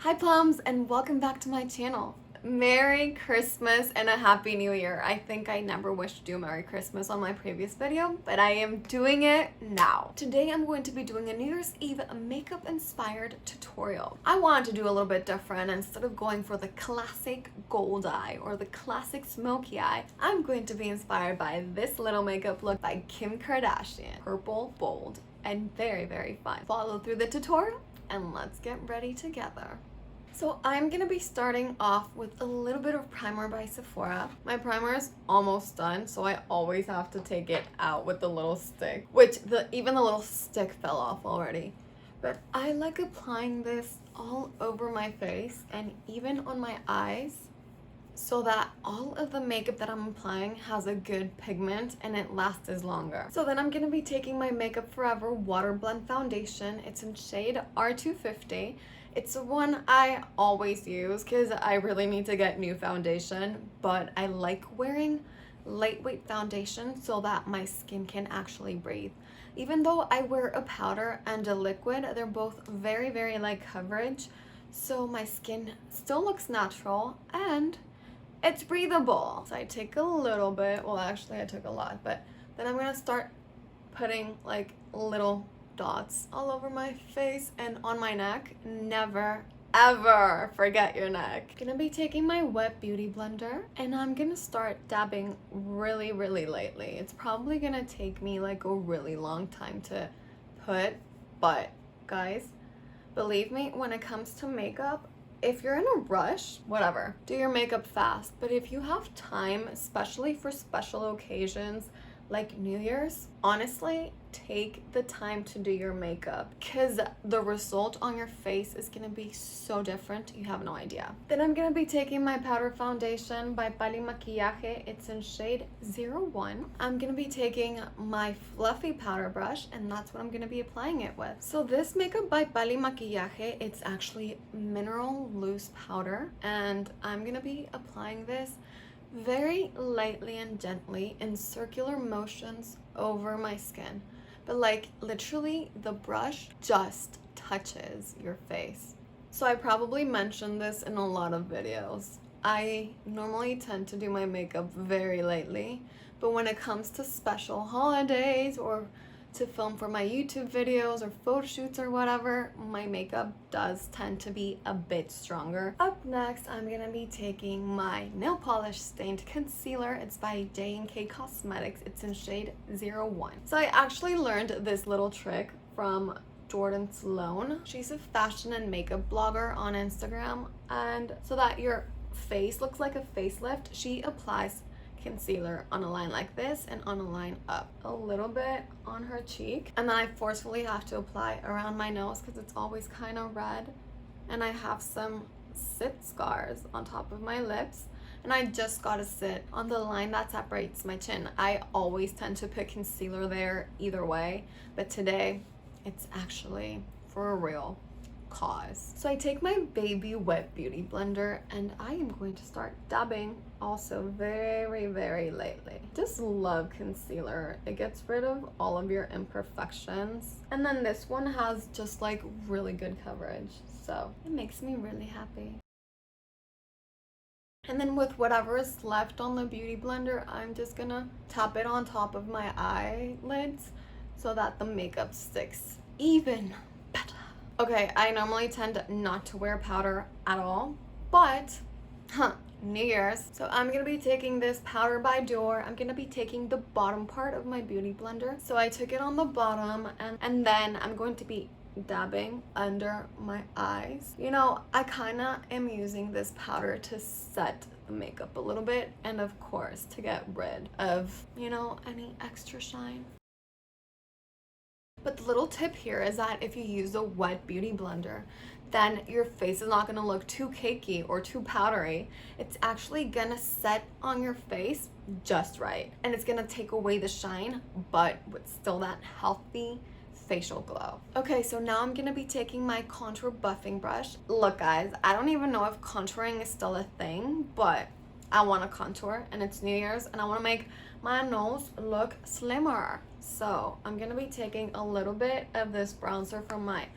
Hi Plums, and welcome back to my channel. Merry Christmas and a Happy New Year. I think I never wished to do Merry Christmas on my previous video, but I am doing it now. Today I'm going to be doing a New Year's Eve makeup inspired tutorial. I wanted to do a little bit different. Instead of going for the classic gold eye or the classic smoky eye, I'm going to be inspired by this little makeup look by Kim Kardashian. Purple, bold, and very, very fun. Follow through the tutorial and let's get ready together. So I'm going to be starting off with a little bit of primer by Sephora. My primer is almost done, so I always have to take it out with the little stick, which even the little stick fell off already. But I like applying this all over my face and even on my eyes so that all of the makeup that I'm applying has a good pigment and it lasts longer. So then I'm going to be taking my Makeup Forever Water Blend Foundation. It's in shade R250. It's the one I always use because I really need to get new foundation, but I like wearing lightweight foundation so that my skin can actually breathe. Even though I wear a powder and a liquid, they're both very, very light coverage, so my skin still looks natural and it's breathable. So I take a little bit, well actually I took a lot, but then I'm gonna start putting like little dots all over my face and on my neck. Never ever forget your neck. I'm gonna be taking my wet beauty blender and I'm gonna start dabbing really lightly. It's probably gonna take me like a really long time to put, but guys, believe me, when it comes to makeup, if you're in a rush, whatever, do your makeup fast. But if you have time, especially for special occasions like New Year's, honestly, take the time to do your makeup because the result on your face is gonna be so different, you have no idea. Then I'm gonna be taking my powder foundation by PALI MAQUILLAJE. It's in shade 01. I'm gonna be taking my fluffy powder brush and that's what I'm gonna be applying it with. So this makeup by PALI MAQUILLAJE, it's actually mineral loose powder, and I'm gonna be applying this very lightly and gently in circular motions over my skin. But like literally the brush just touches your face. So I probably mentioned this in a lot of videos. I normally tend to do my makeup very lightly, but when it comes to special holidays or to film for my YouTube videos or photo shoots or whatever, my makeup does tend to be a bit stronger. Up next, I'm gonna be taking my nail polish stained concealer. It's by J&K Cosmetics. It's in shade 01. So I actually learned this little trick from Jordan Sloan. She's a fashion and makeup blogger on Instagram, and so that your face looks like a facelift, she applies concealer on a line like this and on a line up, a little bit on her cheek, and then I forcefully have to apply around my nose because it's always kind of red, and I have some sit scars on top of my lips, and I just gotta sit on the line that separates my chin. I always tend to put concealer there either way, but today it's actually for a real cause. So I take my baby wet beauty blender and I am going to start dabbing also very lightly. Just love concealer. It gets rid of all of your imperfections, and then this one has just like really good coverage, so it makes me really happy. And then with whatever is left on the beauty blender, I'm just gonna tap it on top of my eyelids so that the makeup sticks even better. Okay, I normally tend not to wear powder at all, but New Year's. So I'm gonna be taking this powder by DIOR. I'm gonna be taking the bottom part of my beauty blender. So I took it on the bottom, and then I'm going to be dabbing under my eyes. You know, I kinda am using this powder to set the makeup a little bit, and of course to get rid of, you know, any extra shine. But the little tip here is that if you use a wet beauty blender, then your face is not going to look too cakey or too powdery. It's actually going to set on your face just right. And it's going to take away the shine, but with still that healthy facial glow. Okay, so now I'm going to be taking my contour buffing brush. Look guys, I don't even know if contouring is still a thing, but I want to contour and it's New Year's and I want to make my nose look slimmer. So I'm going to be taking a little bit of this bronzer from my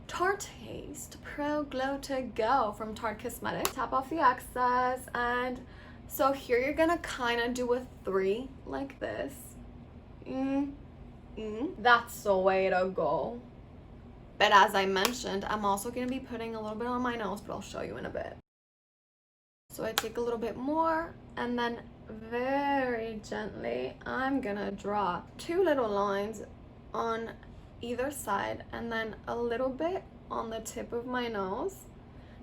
Tarte Pro Glow to Go from Tarte Cosmetics. Tap off the excess, and so here you're gonna kind of do a 3 like this. That's the way to go. But as I mentioned, I'm also gonna be putting a little bit on my nose, but I'll show you in a bit. So I take a little bit more, and then very gently, I'm gonna draw 2 little lines on either side, and then a little bit on the tip of my nose,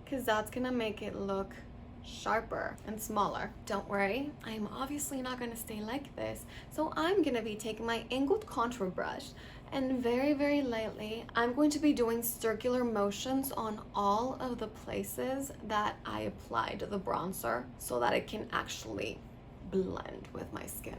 because that's gonna make it look sharper and smaller. Don't worry, I'm obviously not gonna stay like this, so I'm gonna be taking my angled contour brush, and very, very lightly, I'm going to be doing circular motions on all of the places that I applied the bronzer so that it can actually blend with my skin.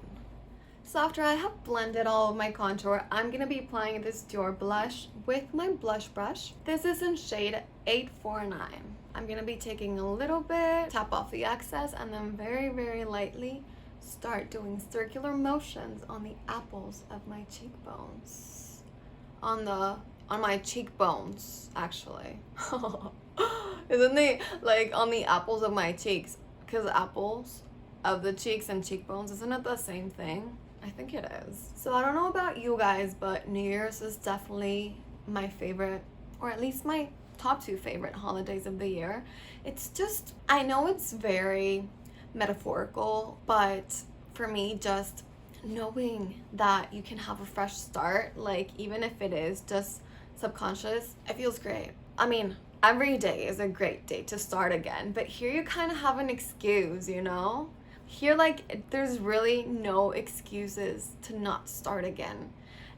So after I have blended all of my contour, I'm going to be applying this DIOR blush with my blush brush. This is in shade 849. I'm going to be taking a little bit, tap off the excess, and then very, very lightly start doing circular motions on the apples of my cheekbones. On my cheekbones, actually. Isn't they like on the apples of my cheeks? Because apples of the cheeks and cheekbones, isn't it the same thing? I think it is. So I don't know about you guys, but New Year's is definitely my favorite, or at least my top 2 favorite holidays of the year. It's just, I know it's very metaphorical, but for me, just knowing that you can have a fresh start, like even if it is just subconscious, it feels great. I mean, every day is a great day to start again, but here you kind of have an excuse, you know? Here, like, there's really no excuses to not start again.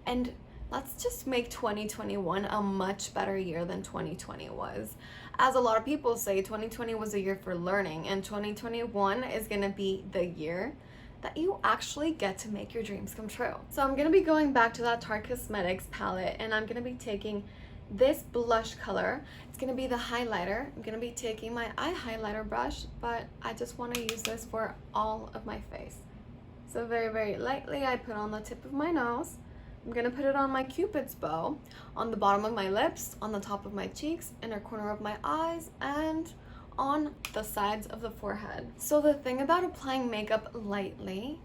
And let's just make 2021 a much better year than 2020 was. As a lot of people say, 2020 was a year for learning, and 2021 is gonna be the year that you actually get to make your dreams come true. So I'm gonna be going back to that Tarte Cosmetics palette, and I'm gonna be taking this blush color. It's gonna be the highlighter. I'm gonna be taking my eye highlighter brush, but I just wanna use this for all of my face. So very, very lightly, I put on the tip of my nose. I'm gonna put it on my Cupid's bow, on the bottom of my lips, on the top of my cheeks, inner corner of my eyes, and on the sides of the forehead. So the thing about applying makeup lightly,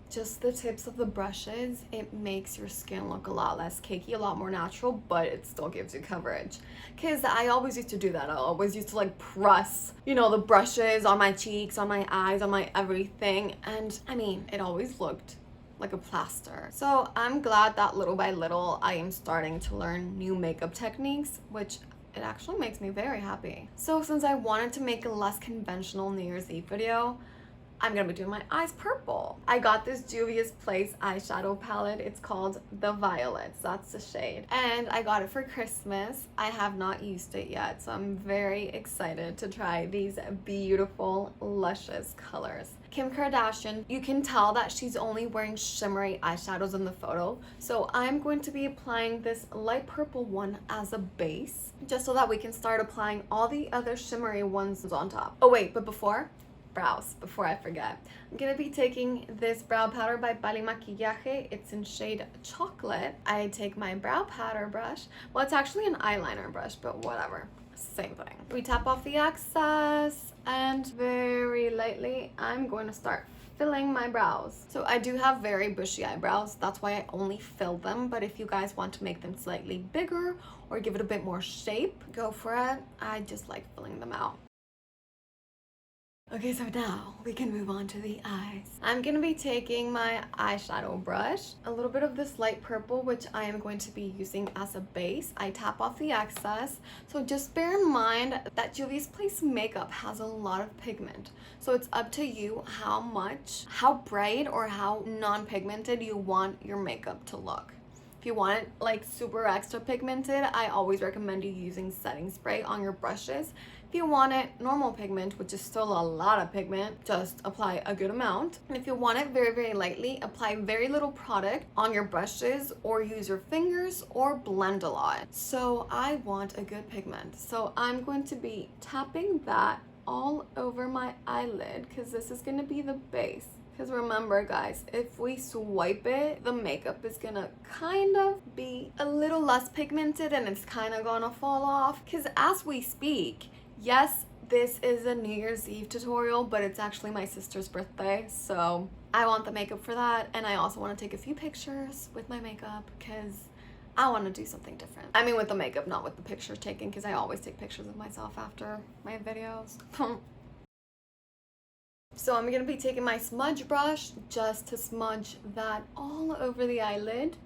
just the tips of the brushes, it makes your skin look a lot less cakey, a lot more natural, but it still gives you coverage. Because I always used to do that. I always used to like press, you know, the brushes on my cheeks, on my eyes, on my everything. And I mean, it always looked like a plaster. So I'm glad that little by little I am starting to learn new makeup techniques, which it actually makes me very happy. So since I wanted to make a less conventional New Year's Eve video, I'm gonna be doing my eyes purple. I got this Juvia's Place eyeshadow palette. It's called The Violets, that's the shade. And I got it for Christmas. I have not used it yet, so I'm very excited to try these beautiful, luscious colors. Kim Kardashian, you can tell that she's only wearing shimmery eyeshadows in the photo. So I'm going to be applying this light purple one as a base, just so that we can start applying all the other shimmery ones on top. Oh wait, but before I forget, I'm gonna be taking this brow powder by PALI MAQUILLAJE. It's in shade Chocolate. I take my brow powder brush. Well, it's actually an eyeliner brush, but whatever. Same thing. We tap off the excess, and very lightly, I'm going to start filling my brows. So I do have very bushy eyebrows. That's why I only fill them. But if you guys want to make them slightly bigger or give it a bit more shape, go for it. I just like filling them out. Okay, so now we can move on to the eyes. I'm gonna be taking my eyeshadow brush, a little bit of this light purple, which I am going to be using as a base. I tap off the excess. So just bear in mind that Juvia's Place makeup has a lot of pigment. So it's up to you how bright or how non-pigmented you want your makeup to look. If you want it like super extra pigmented, I always recommend you using setting spray on your brushes. If you want it normal pigment, which is still a lot of pigment, just apply a good amount. And if you want it very, very lightly, apply very little product on your brushes or use your fingers or blend a lot. So I want a good pigment. So I'm going to be tapping that all over my eyelid because this is going to be the base Because remember guys, if we swipe it, the makeup is gonna kind of be a little less pigmented and it's kind of gonna fall off. Because as we speak, yes, this is a New Year's Eve tutorial, but it's actually my sister's birthday, so I want the makeup for that, and I also want to take a few pictures with my makeup because I want to do something different. I mean with the makeup, not with the picture taking, because I always take pictures of myself after my videos. So I'm gonna be taking my smudge brush just to smudge that all over the eyelid,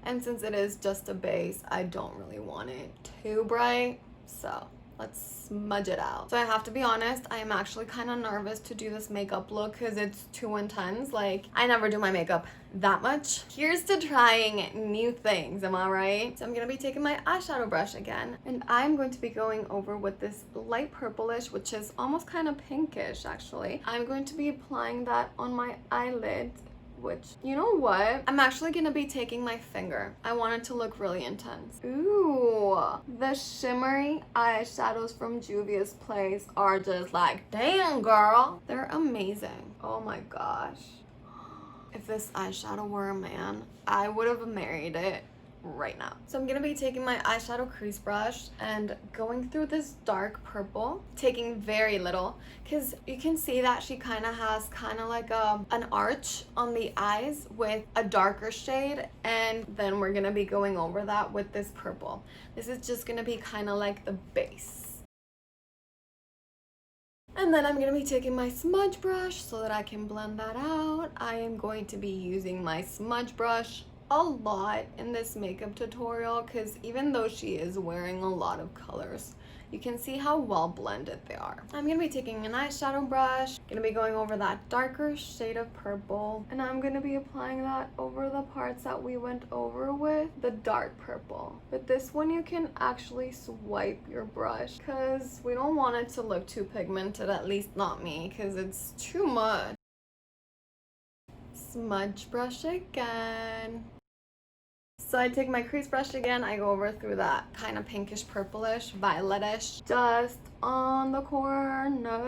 and since it is just a base, I don't really want it too bright, so let's smudge it out. So I have to be honest, I am actually kind of nervous to do this makeup look because it's too intense. Like, I never do my makeup that much. Here's to trying new things, am I right? So I'm gonna be taking my eyeshadow brush again, and I'm going to be going over with this light purplish, which is almost kind of pinkish actually. I'm going to be applying that on my eyelid, which, you know what? I'm actually gonna be taking my finger. I want it to look really intense. Ooh, the shimmery eyeshadows from JUVIA'S place are just like, damn girl. They're amazing. Oh my gosh. If this eyeshadow were a man, I would have married it right now. So I'm gonna be taking my eyeshadow crease brush and going through this dark purple, taking very little, because you can see that she kind of has kind of like an arch on the eyes with a darker shade, and then we're gonna be going over that with this purple. This is just gonna be kind of like the base. And then I'm going to be taking my smudge brush so that I can blend that out. I am going to be using my smudge brush a lot in this makeup tutorial because even though she is wearing a lot of colors, you can see how well blended they are. I'm going to be taking an eyeshadow brush, going to be going over that darker shade of purple, and I'm going to be applying that over the parts that we went over with the dark purple. But this one you can actually swipe your brush because we don't want it to look too pigmented, at least not me, because it's too much. Smudge brush again. So I take my crease brush again, I go over through that kind of pinkish purplish, violetish, just on the corner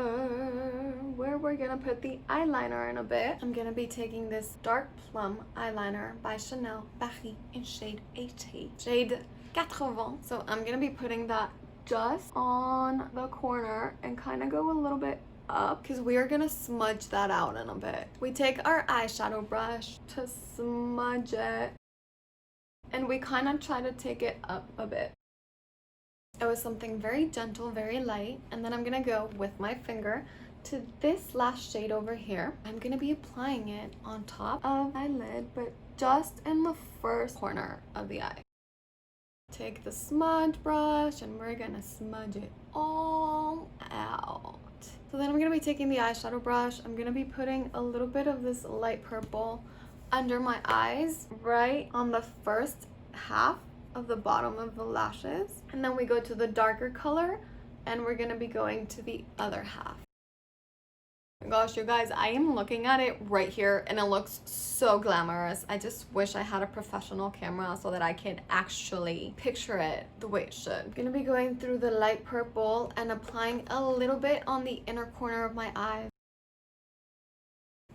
where we're gonna put the eyeliner in a bit. I'm gonna be taking this dark plum eyeliner by Chanel Paris in shade 80, shade 80. So I'm gonna be putting that just on the corner and kind of go a little bit up because we are gonna smudge that out in a bit. We take our eyeshadow brush to smudge it, and we kind of try to take it up a bit. It was something very gentle, very light, and then I'm gonna go with my finger to this last shade over here. I'm gonna be applying it on top of my lid, but just in the first corner of the eye. Take the smudge brush and we're gonna smudge it all out. So then I'm gonna be taking the eyeshadow brush. I'm gonna be putting a little bit of this light purple under my eyes, right on the first half of the bottom of the lashes, and then we go to the darker color and we're gonna be going to the other half. Gosh, you guys, I am looking at it right here and it looks so glamorous. I just wish I had a professional camera so that I could actually picture it the way it should. I'm gonna be going through the light purple and applying a little bit on the inner corner of my eye.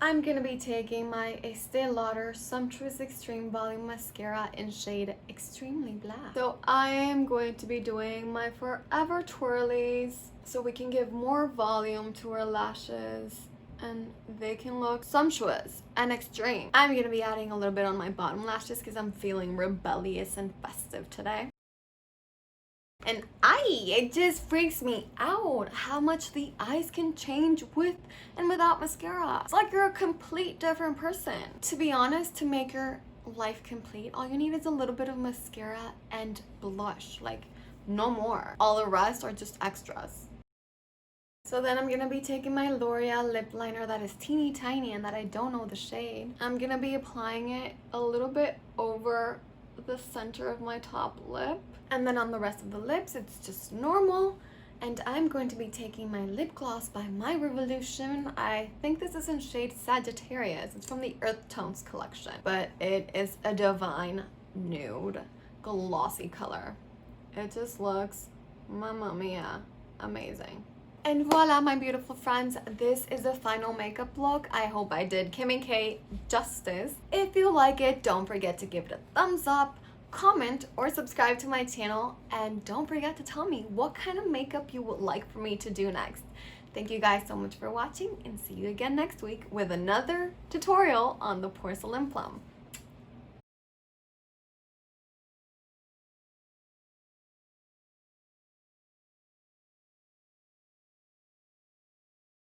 I'm gonna be taking my ESTÉE Lauder Sumptuous Extreme Volume Mascara in shade Extremely Black. So I am going to be doing my forever twirlies so we can give more volume to our lashes and they can look sumptuous and extreme. I'm gonna be adding a little bit on my bottom lashes because I'm feeling rebellious and festive today. And it just freaks me out how much the eyes can change with and without mascara. It's like you're a complete different person. To be honest, to make your life complete, all you need is a little bit of mascara and blush, like no more. All the rest are just extras. So then I'm gonna be taking my L'Oreal lip liner that is teeny tiny and that I don't know the shade. I'm gonna be applying it a little bit over the center of my top lip, and then on the rest of the lips it's just normal. And I'm going to be taking my lip gloss by My Revolution. I think this is in shade Sagittarius. It's from the Earth Tones collection, but it is a divine nude glossy color. It just looks, mamma mia, amazing. And voila, my beautiful friends, this is the final makeup look. I hope I did Kim and K justice. If you like it, don't forget to give it a thumbs up, comment, or subscribe to my channel. And don't forget to tell me what kind of makeup you would like for me to do next. Thank you guys so much for watching, and see you again next week with another tutorial on the porcelain plum.